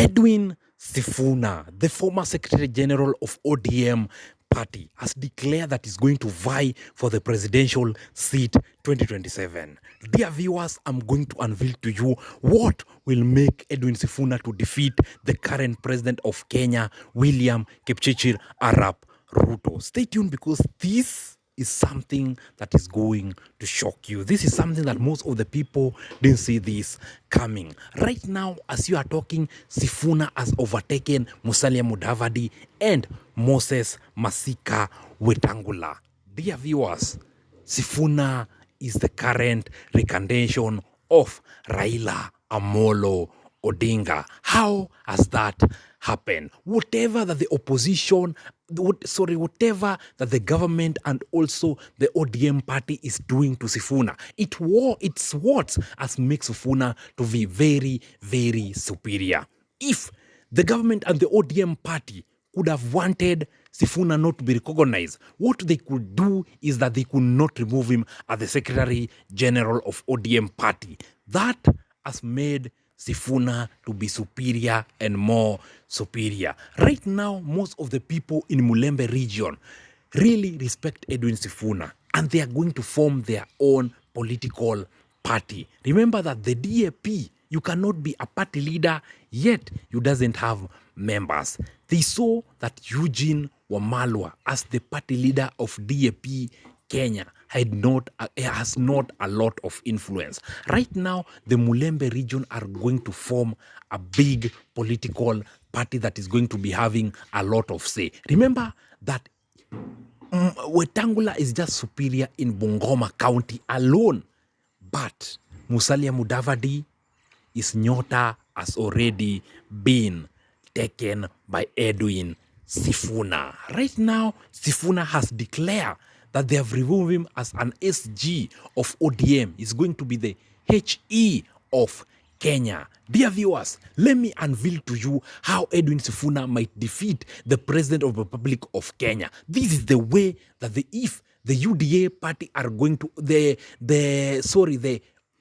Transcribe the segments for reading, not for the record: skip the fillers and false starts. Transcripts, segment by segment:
Edwin Sifuna, the former Secretary General of ODM party, has declared that he's going to vie for the presidential seat 2027. Dear viewers, I'm going to unveil to you what will make Edwin Sifuna to defeat the current president of Kenya, William Kipchirchir Arap Ruto. Stay tuned because this is something that is going to shock you. This is something that most of the people didn't see this coming. Right now, as you are talking, Sifuna has overtaken Musalia Mudavadi and Moses Masika Wetangula. Dear viewers, Sifuna is the current reincarnation of Raila Amolo Odinga. How has that happened? Whatever that the opposition, whatever that the government and also the ODM party is doing to Sifuna, it's what has made Sifuna to be very, very superior. If the government and the ODM party could have wanted Sifuna not to be recognized, what they could do is that they could not remove him as the Secretary General of ODM party. That has made Sifuna to be superior and more superior. Right now, most of the people in Mulembe region really respect Edwin Sifuna and they are going to form their own political party. Remember that the DAP, you cannot be a party leader, yet you doesn't have members. They saw that Eugene Wamalwa as the party leader of DAP Kenya has not a lot of influence. Right now, the Mulembe region are going to form a big political party that is going to be having a lot of say. Remember that Wetangula is just superior in Bungoma County alone, but Musalia Mudavadi, his nyota has already been taken by Edwin Sifuna. Right now, Sifuna has declared that they have removed him as an SG of ODM. It's going to be the HE of Kenya. Dear viewers, let me unveil to you how Edwin Sifuna might defeat the President of the Republic of Kenya. This is the way that if the UDA party are going to, the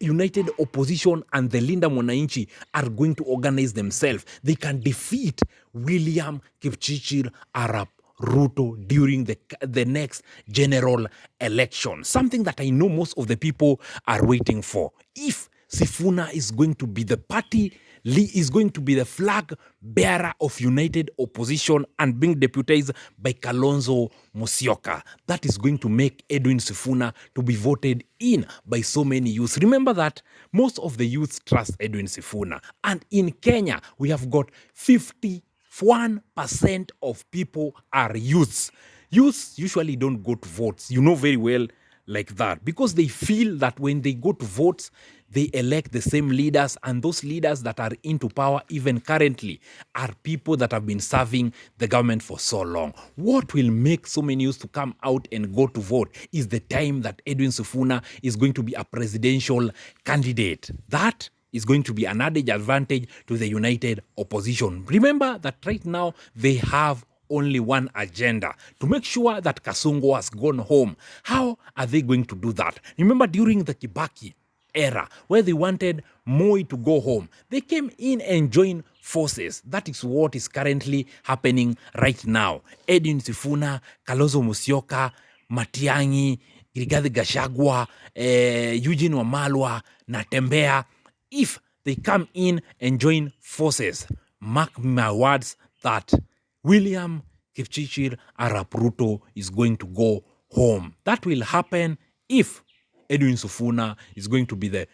United Opposition and the Linda Mwananchi are going to organize themselves, they can defeat William Kipchirchir Arap Ruto during the next general election. Something that I know most of the people are waiting for. If Sifuna is going to be the party, is going to be the flag bearer of United Opposition and being deputized by Kalonzo Musyoka, that is going to make Edwin Sifuna to be voted in by so many youths. Remember that most of the youths trust Edwin Sifuna. And in Kenya, we have got 51% of people are youths. Youths usually don't go to votes. You know very well like that, because they feel that when they go to votes, they elect the same leaders, and those leaders that are into power even currently are people that have been serving the government for so long. What will make so many youths to come out and go to vote is the time that Edwin Sifuna is going to be a presidential candidate. That is going to be an added advantage to the United Opposition. Remember that right now they have only one agenda, to make sure that Kasongo has gone home. How are they going to do that? Remember during the Kibaki era, where they wanted Moi to go home, they came in and joined forces. That is what is currently happening right now. Edwin Sifuna, Kalonzo Musyoka, Matiang'i, Rigathi Gachagua, Eugene Wamalwa, Natembeya, if they come in and join forces, mark my words that William Kipchirchir Arap Ruto is going to go home. That will happen if Edwin Sifuna is going to be the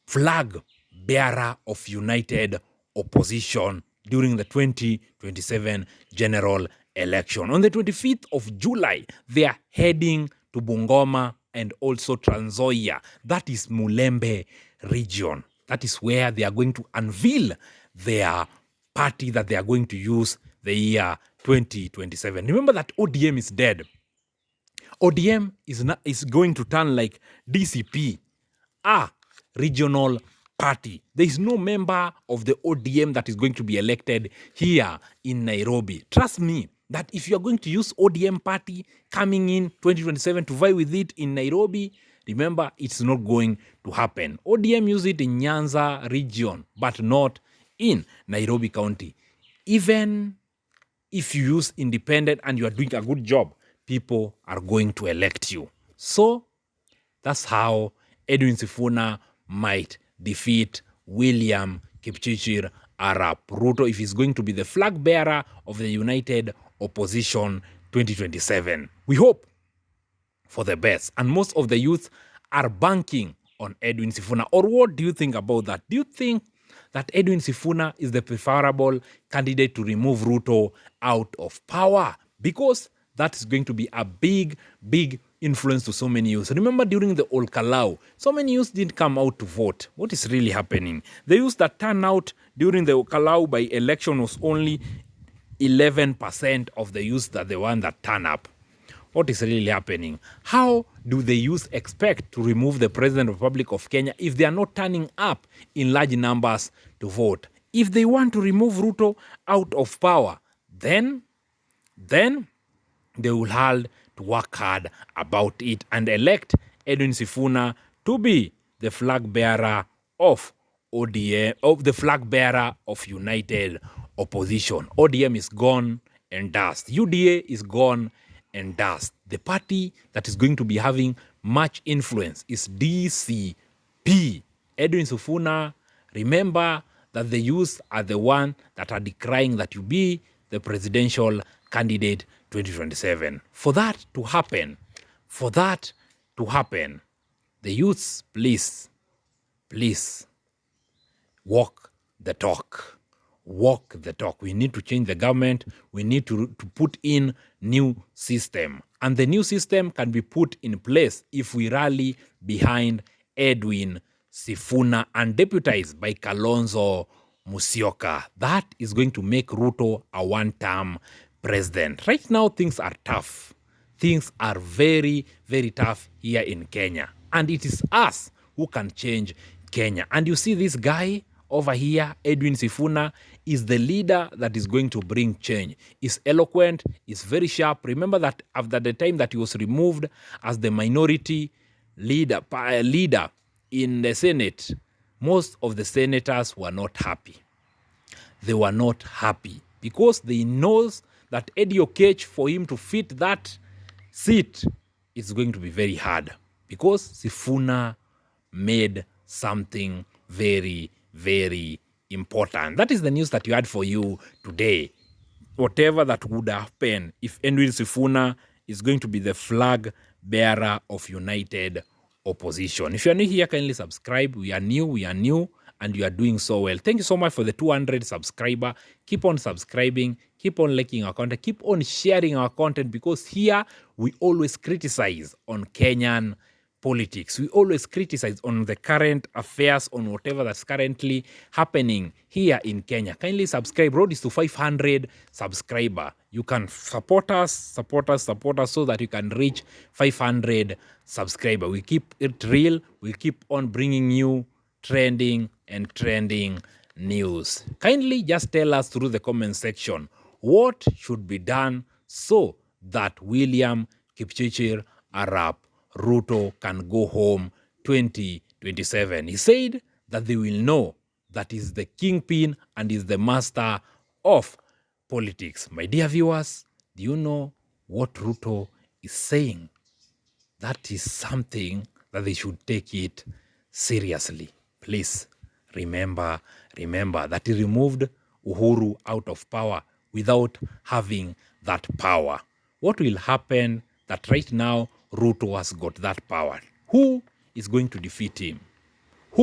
flag bearer of United Opposition during the 2027 general election. On the 25th of July, they are heading to Bungoma and also Trans Nzoia. That is Mulembe region. That is where they are going to unveil their party that they are going to use the year 2027. Remember that ODM is dead. ODM is going to turn like DCP, a regional party. There is no member of the ODM that is going to be elected here in Nairobi. Trust me that if you are going to use ODM party coming in 2027 to vie with it in Nairobi, remember, it's not going to happen. ODM use it in Nyanza region, but not in Nairobi County. Even if you use independent and you are doing a good job, people are going to elect you. So that's how Edwin Sifuna might defeat William Kipchirchir Arap Ruto if he's going to be the flag bearer of the United Opposition 2027. We hope for the best. And most of the youth are banking on Edwin Sifuna. Or what do you think about that? Do you think that Edwin Sifuna is the preferable candidate to remove Ruto out of power? Because that is going to be a big influence to so many youths. Remember during the Ol Kalou, so many youths didn't come out to vote. What is really happening? The youths that turned out during the Ol Kalou by election was only 11% of the youths that the one that turn up. What is really happening? How do the youth expect to remove the President of the Republic of Kenya if they are not turning up in large numbers to vote? If they want to remove Ruto out of power, then they will have to work hard about it and elect Edwin Sifuna to be the flag bearer of ODM, of the flag bearer of United Opposition. ODM is gone and dust. UDA is gone and dust. The party that is going to be having much influence is DCP. Edwin Sifuna, remember that the youth are the one that are decrying that you be the presidential candidate 2027. For that to happen, the youths, please, walk the talk. Walk the talk. We need to change the government. We need to put in new system. And the new system can be put in place if we rally behind Edwin Sifuna and deputized by Kalonzo Musyoka. That is going to make Ruto a one-term president. Right now, things are tough. Things are very tough here in Kenya. And it is us who can change Kenya. And you see this guy over here, Edwin Sifuna, is the leader that is going to bring change. He's eloquent, he's very sharp. Remember that after the time that he was removed as the minority leader in the Senate, most of the senators were not happy. They were not happy because they know that Eddie Okech, for him to fit that seat, is going to be very hard because Sifuna made something very important. That is the news that you had for you today. Whatever that would happen if Edwin Sifuna is going to be the flag bearer of United Opposition. If you are new here, kindly subscribe. We are new, and you are doing so well. Thank you so much for the 200 subscriber. Keep on subscribing, keep on liking our content, keep on sharing our content, because here we always criticize on Kenyan politics. We always criticize on the current affairs, on whatever that's currently happening here in Kenya. Kindly subscribe. Road is to 500 subscriber. You can support us so that you can reach 500 subscriber. We keep it real. We keep on bringing you trending news. Kindly just tell us through the comment section what should be done so that William Kipchirchir Arap Ruto can go home 2027. He said that they will know that he's the kingpin and is the master of politics. My dear viewers, do you know what Ruto is saying? That is something that they should take it seriously. Please remember that he removed Uhuru out of power without having that power. What will happen that right now Ruto has got that power? Who is going to defeat him?